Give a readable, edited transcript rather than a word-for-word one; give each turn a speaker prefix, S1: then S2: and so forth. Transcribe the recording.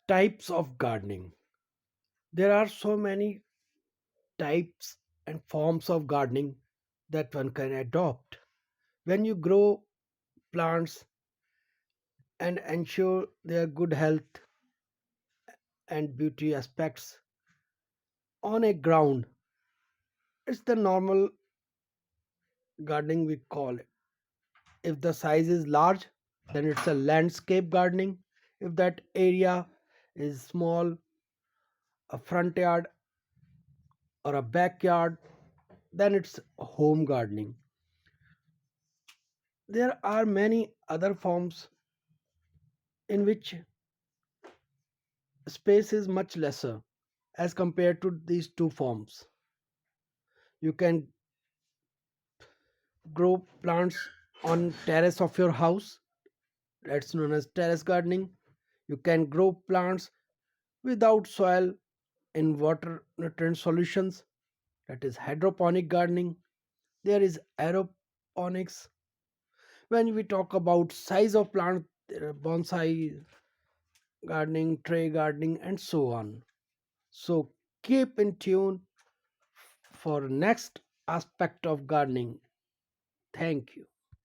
S1: Types of gardening. There are so many types and forms of gardening that one can adopt. When you grow plants and ensure their good health and beauty aspects on a ground, it's the normal gardening we call it. If the size is large, then it's a landscape gardening. If that area is small, a front yard or a backyard, then it's home gardening. There are many other forms in which space is much lesser as compared to these two forms. You can grow plants on terrace of your house, that's known as terrace gardening. You can grow plants without soil in water nutrient solutions, that is hydroponic gardening. There is aeroponics. When we talk about size of plant, there are bonsai gardening, tray gardening, and so on. So keep in tune for next aspect of gardening. Thank you.